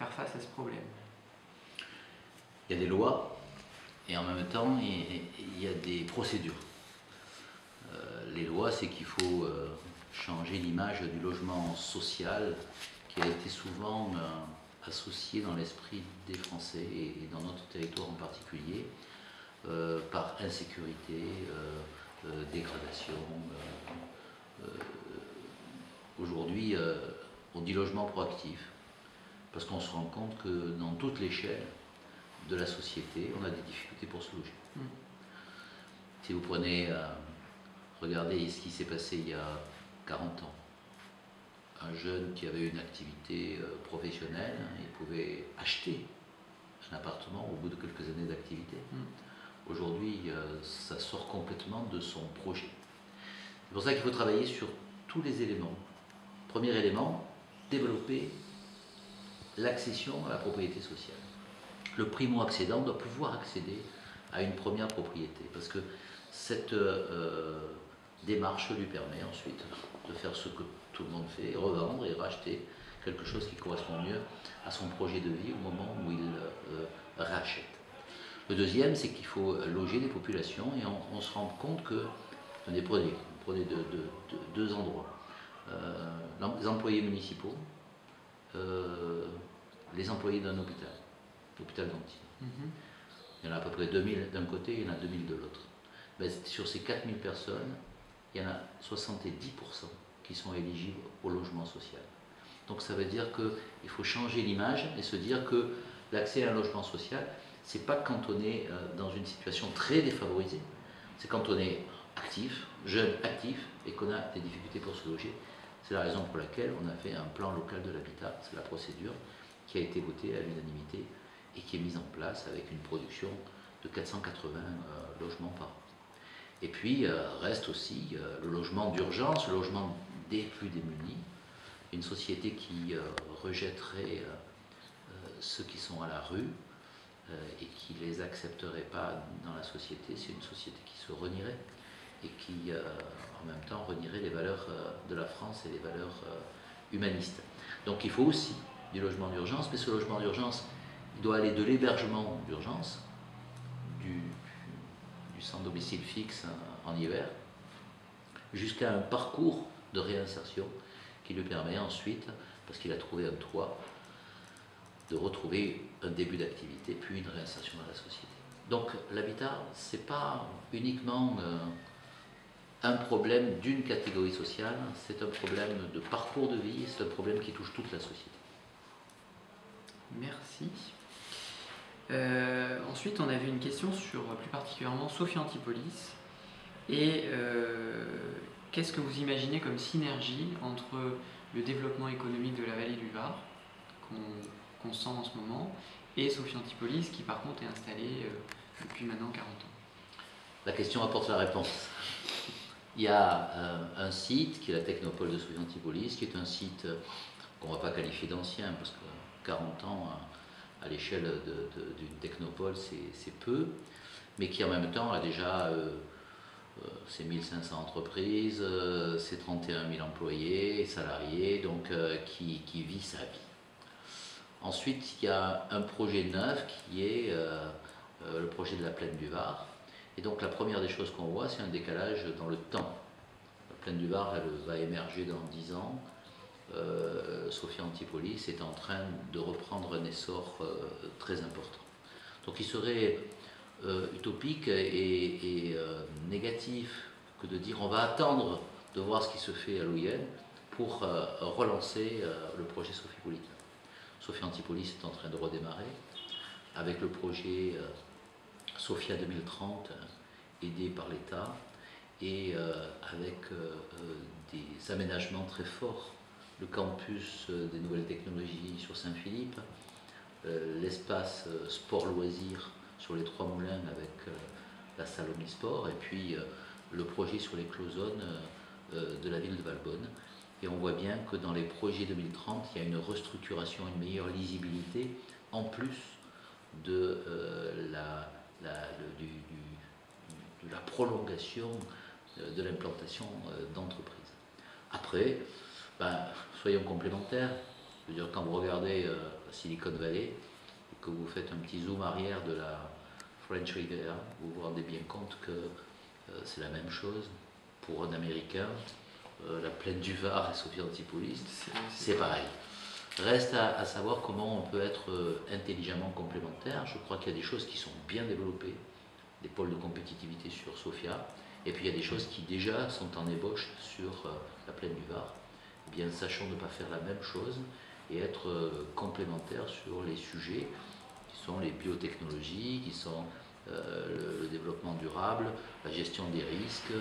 faire face à ce problème? Il y a des lois et en même temps il y a des procédures. Les lois, c'est qu'il faut changer l'image du logement social qui a été souvent associé dans l'esprit des Français et dans notre territoire en particulier par insécurité, dégradation. Aujourd'hui, on dit logement proactif parce qu'on se rend compte que dans toute l'échelle de la société, on a des difficultés pour se loger. Si vous prenez, regardez ce qui s'est passé il y a 40 ans. Un jeune qui avait une activité professionnelle, il pouvait acheter un appartement au bout de quelques années d'activité. Aujourd'hui, ça sort complètement de son projet. C'est pour ça qu'il faut travailler sur tous les éléments. Premier élément, développer l'accession à la propriété sociale. Le primo-accédant doit pouvoir accéder à une première propriété parce que cette démarche lui permet ensuite de faire ce que tout le monde fait, revendre et racheter quelque chose qui correspond mieux à son projet de vie au moment où il rachète. Le deuxième, c'est qu'il faut loger les populations et on se rend compte que, prenez deux endroits, les employés municipaux, les employés d'un hôpital, l'hôpital d'Antibes. Il y en a à peu près 2000 d'un côté, il y en a 2000 de l'autre. Sur ces 4000 personnes, il y en a 70% qui sont éligibles au logement social. Donc ça veut dire qu'il faut changer l'image et se dire que l'accès à un logement social, c'est pas quand on est dans une situation très défavorisée, c'est quand on est actif, jeune actif, et qu'on a des difficultés pour se loger. C'est la raison pour laquelle on a fait un plan local de l'habitat, c'est la procédure qui a été votée à l'unanimité et qui est mise en place avec une production de 480 logements par an. Et puis reste aussi le logement d'urgence, le logement des plus démunis, une société qui rejetterait ceux qui sont à la rue et qui ne les accepterait pas dans la société, c'est une société qui se renierait et qui en même temps renierait les valeurs de la France et les valeurs humanistes. Donc il faut aussi du logement d'urgence, mais ce logement d'urgence, il doit aller de l'hébergement d'urgence, du sans domicile fixe en hiver, jusqu'à un parcours de réinsertion qui lui permet ensuite, parce qu'il a trouvé un toit, de retrouver un début d'activité, puis une réinsertion dans la société. Donc l'habitat, ce n'est pas uniquement un problème d'une catégorie sociale, c'est un problème de parcours de vie, c'est un problème qui touche toute la société. Merci. Ensuite, on avait une question sur plus particulièrement Sophia Antipolis. Et qu'est-ce que vous imaginez comme synergie entre le développement économique de la vallée du Var, qu'on sent en ce moment, et Sophia Antipolis, qui par contre est installée depuis maintenant 40 ans? La question apporte la réponse. Il y a un site qui est la technopole de Sophia Antipolis, qui est un site qu'on ne va pas qualifier d'ancien, parce que 40 ans à l'échelle d'une technopole, c'est peu, mais qui en même temps a déjà ses 1500 entreprises, ses 31 000 employés, salariés, donc qui vit sa vie. Ensuite, il y a un projet neuf qui est le projet de la plaine du Var. Et donc la première des choses qu'on voit, c'est un décalage dans le temps. La plaine du Var, elle va émerger dans 10 ans. Sophia Antipolis est en train de reprendre un essor très important. Donc il serait utopique et négatif que de dire on va attendre de voir ce qui se fait à Louillenne pour relancer le projet Sophipolitain. Sophia Antipolis est en train de redémarrer avec le projet Sophia 2030 aidé par l'État et avec des aménagements très forts, le campus des nouvelles technologies sur Saint-Philippe, l'espace sport-loisirs sur les Trois Moulins avec la salle Omnisport et puis le projet sur les cloisonnes de la ville de Valbonne. Et on voit bien que dans les projets 2030, il y a une restructuration, une meilleure lisibilité en plus de la prolongation de l'implantation d'entreprises. Après, soyons complémentaires. Je veux dire, quand vous regardez Silicon Valley et que vous faites un petit zoom arrière de la French Riviera, vous vous rendez bien compte que c'est la même chose pour un Américain. La plaine du Var et Sophia Antipolis, c'est pareil. Reste à savoir comment on peut être intelligemment complémentaire. Je crois qu'il y a des choses qui sont bien développées, des pôles de compétitivité sur Sophia, et puis il y a des choses qui déjà sont en ébauche sur la plaine du Var. Eh bien, sachons ne pas faire la même chose et être complémentaires sur les sujets qui sont les biotechnologies, qui sont le développement durable, la gestion des risques,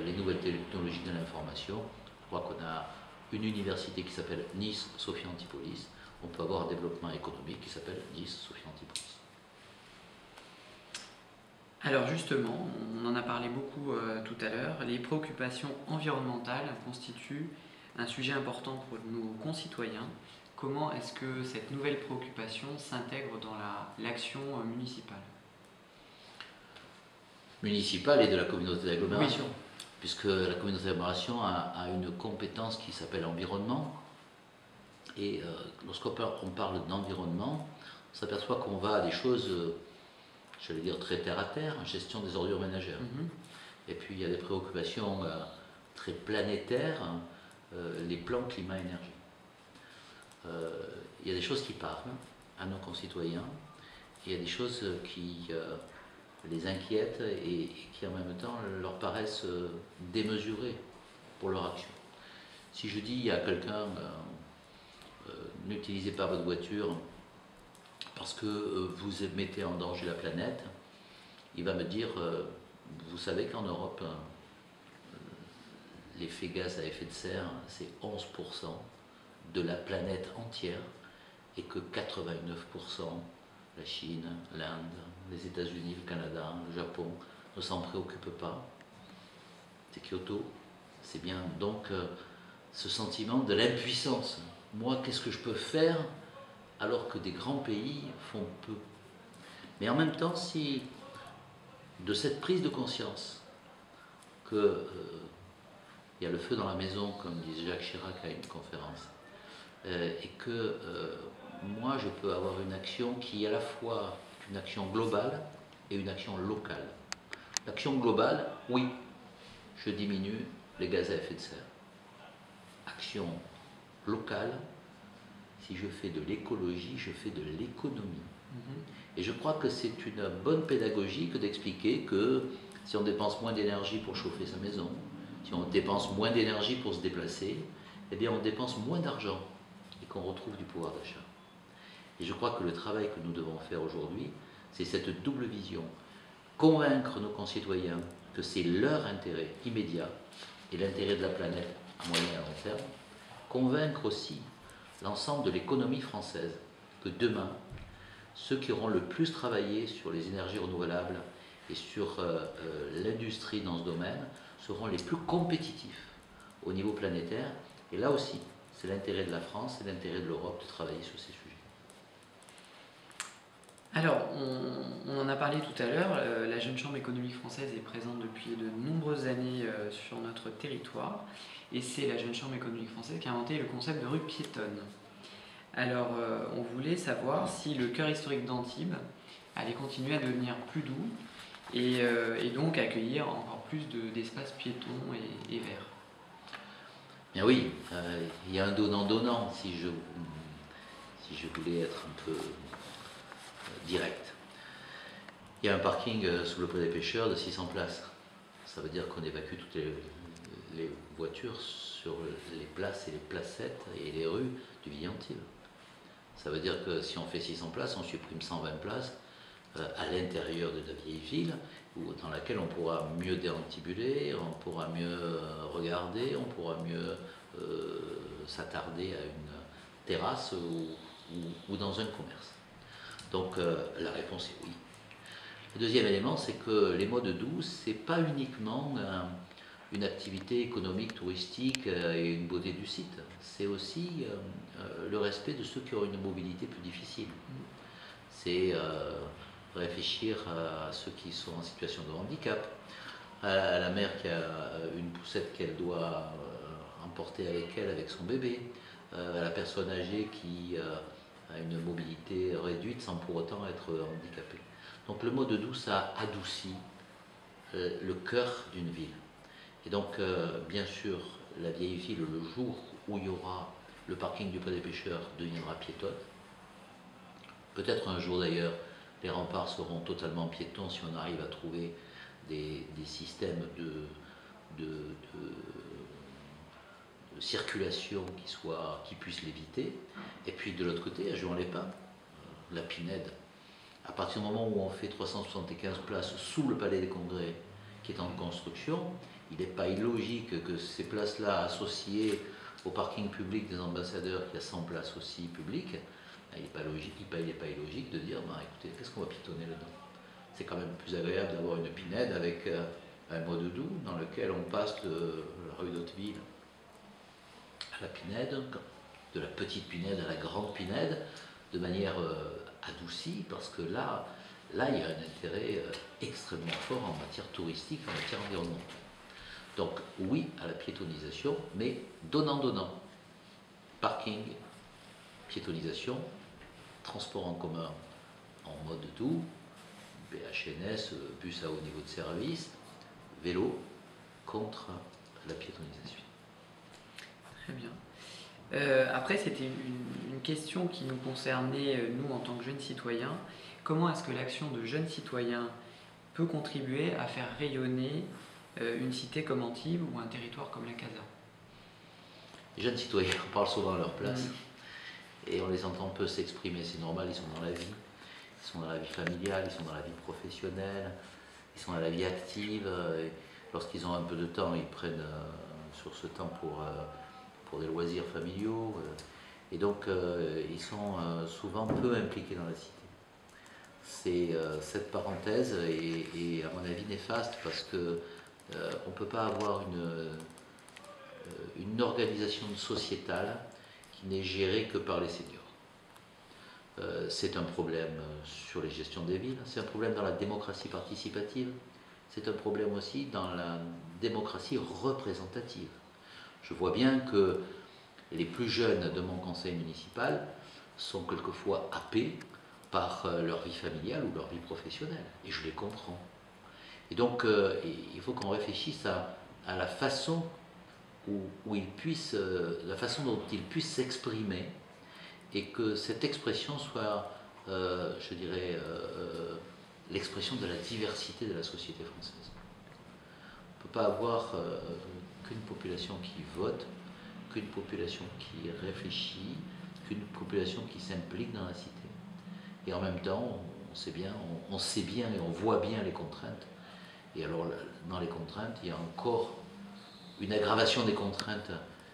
les nouvelles technologies de l'information. Je crois qu'on a une université qui s'appelle Nice Sophia Antipolis. On peut avoir un développement économique qui s'appelle Nice Sophia Antipolis. Alors justement, on en a parlé beaucoup tout à l'heure, les préoccupations environnementales constituent un sujet important pour nos concitoyens. Comment est-ce que cette nouvelle préoccupation s'intègre dans l'action municipale? Municipale et de la communauté d'agglomération, oui. Puisque la communauté d'agglomération a une compétence qui s'appelle environnement. Et lorsqu'on parle d'environnement, on s'aperçoit qu'on va à des choses, j'allais dire très terre à terre, gestion des ordures ménagères. Et puis il y a des préoccupations très planétaires, les plans climat-énergie. Il y a des choses qui parlent à nos concitoyens, et il y a des choses qui les inquiètent et qui en même temps leur paraissent démesurées pour leur action. Si je dis à quelqu'un n'utilisez pas votre voiture parce que vous mettez en danger la planète, il va me dire vous savez qu'en Europe l'effet gaz à effet de serre c'est 11% de la planète entière et que 89%, la Chine, l'Inde, les États-Unis, le Canada, le Japon ne s'en préoccupent pas. C'est Kyoto, c'est bien donc ce sentiment de l'impuissance. Moi, qu'est-ce que je peux faire alors que des grands pays font peu? Mais en même temps, si de cette prise de conscience que il y a le feu dans la maison, comme disait Jacques Chirac à une conférence, et que moi je peux avoir une action qui est à la fois une action globale et une action locale. L'action globale, oui, je diminue les gaz à effet de serre. Action locale, si je fais de l'écologie, je fais de l'économie. Et je crois que c'est une bonne pédagogie que d'expliquer que si on dépense moins d'énergie pour chauffer sa maison, si on dépense moins d'énergie pour se déplacer, eh bien on dépense moins d'argent et qu'on retrouve du pouvoir d'achat. Et je crois que le travail que nous devons faire aujourd'hui, c'est cette double vision. Convaincre nos concitoyens que c'est leur intérêt immédiat et l'intérêt de la planète à moyen et à long terme. Convaincre aussi l'ensemble de l'économie française que demain, ceux qui auront le plus travaillé sur les énergies renouvelables et sur l'industrie dans ce domaine seront les plus compétitifs au niveau planétaire. Et là aussi, c'est l'intérêt de la France, c'est l'intérêt de l'Europe de travailler sur ces sujets. Alors, on en a parlé tout à l'heure, la Jeune Chambre économique française est présente depuis de nombreuses années sur notre territoire, et c'est la Jeune Chambre économique française qui a inventé le concept de rue piétonne. Alors, on voulait savoir si le cœur historique d'Antibes allait continuer à devenir plus doux, et donc accueillir encore plus d'espaces piétons et verts. Bien oui, il y a un donnant-donnant, si je voulais être un peu direct. Il y a un parking sous le pont des pêcheurs de 600 places. Ça veut dire qu'on évacue toutes les voitures sur les places et les placettes et les rues du Vieux-Antibes. Ça veut dire que si on fait 600 places, on supprime 120 places à l'intérieur de la vieille ville, dans laquelle on pourra mieux déambuler, on pourra mieux regarder, on pourra mieux s'attarder à une terrasse ou dans un commerce. Donc la réponse est oui. Le deuxième élément, c'est que les modes doux, c'est pas uniquement une activité économique, touristique et une beauté du site. C'est aussi le respect de ceux qui ont une mobilité plus difficile. C'est réfléchir à ceux qui sont en situation de handicap, à la mère qui a une poussette qu'elle doit emporter avec elle, avec son bébé, à la personne âgée qui a une mobilité réduite sans pour autant être handicapée. Donc le mode doux, ça adoucit le cœur d'une ville. Et donc, bien sûr, la vieille ville, le jour où il y aura le parking du Pré des Pêcheurs, deviendra piétonne. Peut-être un jour d'ailleurs, les remparts seront totalement piétons si on arrive à trouver des systèmes de circulation qui puissent l'éviter. Et puis de l'autre côté, à Juan-les-Pins, la Pinède, à partir du moment où on fait 375 places sous le Palais des Congrès, qui est en construction, il n'est pas illogique que ces places-là associées au parking public des ambassadeurs, qui a 100 places aussi publiques, il n'est pas illogique de dire, bah, écoutez, qu'est-ce qu'on va pitonner là-dedans? C'est quand même plus agréable d'avoir une Pinède avec un mode doux dans lequel on passe de la rue d'Hauteville à la Pinède, de la petite Pinède à la grande Pinède, de manière adoucie, parce que là, il y a un intérêt extrêmement fort en matière touristique, en matière environnementale. Donc oui à la piétonisation, mais donnant-donnant. Parking, piétonisation, transport en commun en mode doux, BHNS, bus à haut niveau de service, vélo, contre la piétonisation. Très bien. Après, c'était une question qui nous concernait, nous, en tant que jeunes citoyens. Comment est-ce que l'action de jeunes citoyens peut contribuer à faire rayonner une cité comme Antibes ou un territoire comme la Casa? Les jeunes citoyens parlent souvent à leur place et on les entend peu s'exprimer, c'est normal, ils sont dans la vie. Ils sont dans la vie familiale, ils sont dans la vie professionnelle, ils sont dans la vie active. Et lorsqu'ils ont un peu de temps, ils prennent sur ce temps pour des loisirs familiaux. Et donc, ils sont souvent peu impliqués dans la cité. Cette parenthèse est, à mon avis, néfaste parce que on ne peut pas avoir une organisation sociétale qui n'est gérée que par les seniors. C'est un problème sur les gestions des villes, c'est un problème dans la démocratie participative, c'est un problème aussi dans la démocratie représentative. Je vois bien que les plus jeunes de mon conseil municipal sont quelquefois happés par leur vie familiale ou leur vie professionnelle, et je les comprends. Et donc, il faut qu'on réfléchisse à la façon la façon dont ils puissent s'exprimer, et que cette expression soit, je dirais, l'expression de la diversité de la société française. On ne peut pas avoir qu'une population qui vote, qu'une population qui réfléchit, qu'une population qui s'implique dans la cité. Et en même temps, on sait bien et on voit bien les contraintes. Et alors, dans les contraintes, il y a encore une aggravation des contraintes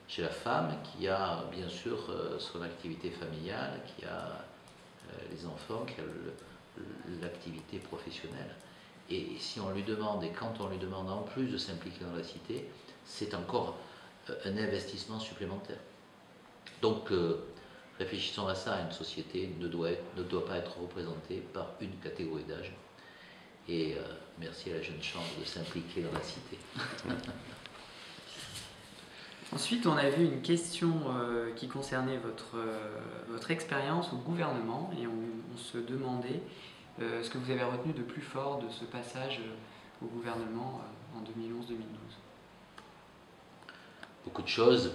chez la femme qui a bien sûr son activité familiale, qui a les enfants, qui a l'activité professionnelle. Et si on lui demande, et quand on lui demande en plus de s'impliquer dans la cité, c'est encore un investissement supplémentaire. Donc réfléchissons à ça, une société ne doit pas être représentée par une catégorie d'âge. Et merci à la jeune chambre de s'impliquer dans la cité. Ensuite, on a vu une question qui concernait votre expérience au gouvernement et on se demandait ce que vous avez retenu de plus fort de ce passage au gouvernement en 2011-2012. Beaucoup de choses,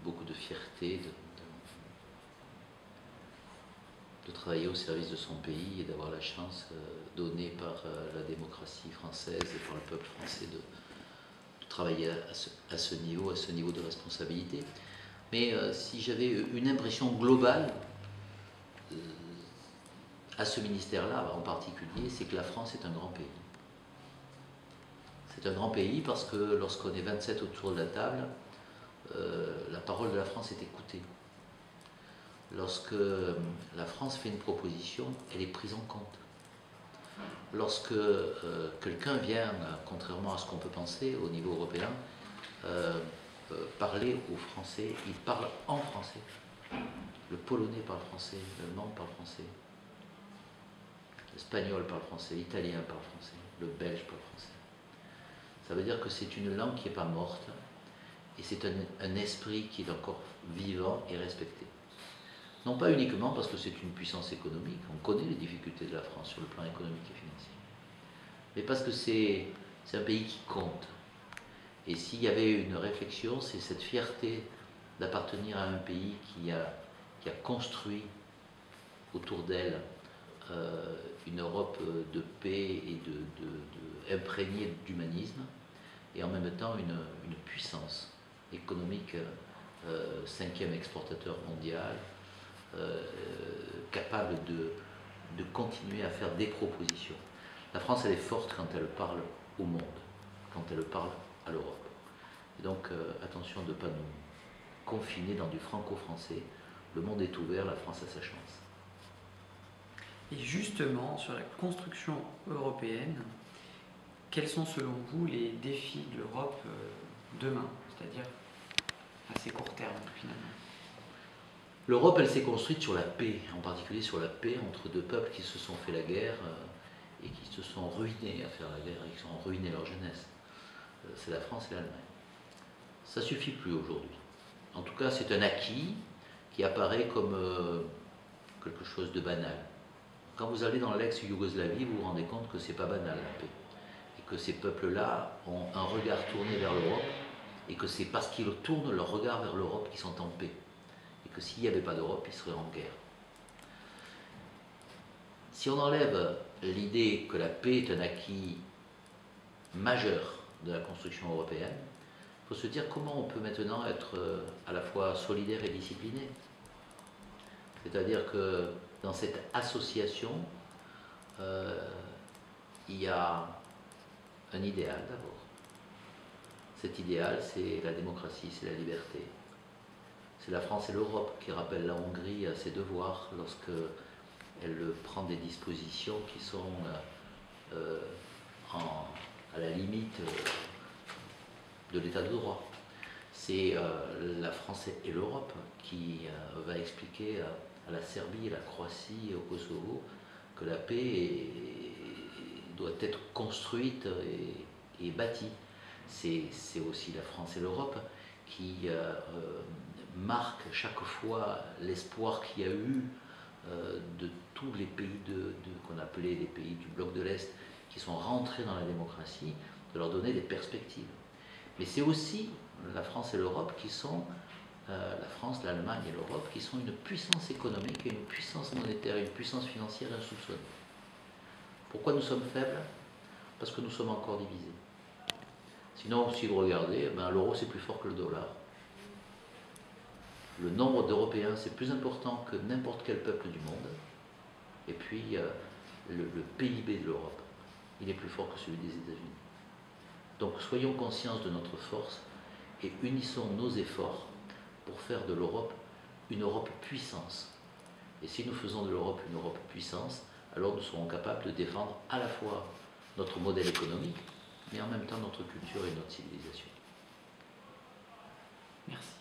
beaucoup de fierté, de travailler au service de son pays et d'avoir la chance donnée par la démocratie française et par le peuple français de travailler à ce niveau de responsabilité. Mais si j'avais une impression globale à ce ministère-là en particulier, c'est que la France est un grand pays. C'est un grand pays parce que lorsqu'on est 27 autour de la table, la parole de la France est écoutée. Lorsque la France fait une proposition, elle est prise en compte. Lorsque quelqu'un vient, contrairement à ce qu'on peut penser au niveau européen, parler aux Français, il parle en français. Le Polonais parle français, l'Allemand parle français, l'Espagnol parle français, l'Italien parle français, le Belge parle français. Ça veut dire que c'est une langue qui n'est pas morte et c'est un esprit qui est encore vivant et respecté. Non pas uniquement parce que c'est une puissance économique, on connaît les difficultés de la France sur le plan économique et financier, mais parce que c'est un pays qui compte. Et s'il y avait une réflexion, c'est cette fierté d'appartenir à un pays qui a construit autour d'elle une Europe de paix et imprégnée d'humanisme, et en même temps une puissance économique, cinquième exportateur mondial, capable de continuer à faire des propositions. La France, elle est forte quand elle parle au monde, quand elle parle à l'Europe. Et donc, attention de ne pas nous confiner dans du franco-français. Le monde est ouvert, la France a sa chance. Et justement, sur la construction européenne, quels sont selon vous les défis de l'Europe demain, c'est-à-dire à assez court terme finalement? L'Europe, elle s'est construite sur la paix, en particulier sur la paix entre deux peuples qui se sont fait la guerre et qui se sont ruinés à faire la guerre et qui ont ruiné leur jeunesse. C'est la France et l'Allemagne. Ça ne suffit plus aujourd'hui. En tout cas, c'est un acquis qui apparaît comme quelque chose de banal. Quand vous allez dans l'ex-Yougoslavie, vous vous rendez compte que ce n'est pas banal la paix. Et que ces peuples-là ont un regard tourné vers l'Europe, et que c'est parce qu'ils tournent leur regard vers l'Europe qu'ils sont en paix. Et que s'il n'y avait pas d'Europe, ils seraient en guerre. Si on enlève l'idée que la paix est un acquis majeur de la construction européenne, il faut se dire comment on peut maintenant être à la fois solidaire et discipliné. C'est-à-dire que dans cette association, il y a un idéal d'abord. Cet idéal, c'est la démocratie, c'est la liberté. C'est la France et l'Europe qui rappellent la Hongrie à ses devoirs lorsqu'elle prend des dispositions qui sont à la limite de l'état de droit. C'est la France et l'Europe qui va expliquer à la Serbie, à la Croatie et au Kosovo que la paix doit être construite et bâtie. C'est aussi la France et l'Europe qui marquent chaque fois l'espoir qu'il y a eu de tous les pays qu'on appelait les pays du bloc de l'Est qui sont rentrés dans la démocratie, de leur donner des perspectives. Mais c'est aussi la France et l'Europe qui sont, la France, l'Allemagne et l'Europe, qui sont une puissance économique et une puissance monétaire, une puissance financière insoupçonnée. Pourquoi nous sommes faibles? Parce que nous sommes encore divisés. Sinon, si vous regardez, l'euro c'est plus fort que le dollar. Le nombre d'Européens c'est plus important que n'importe quel peuple du monde. Et puis le PIB de l'Europe, il est plus fort que celui des États-Unis. Donc soyons conscients de notre force et unissons nos efforts pour faire de l'Europe une Europe puissance. Et si nous faisons de l'Europe une Europe puissance, alors nous serons capables de défendre à la fois notre modèle économique, mais en même temps notre culture et notre civilisation. Merci.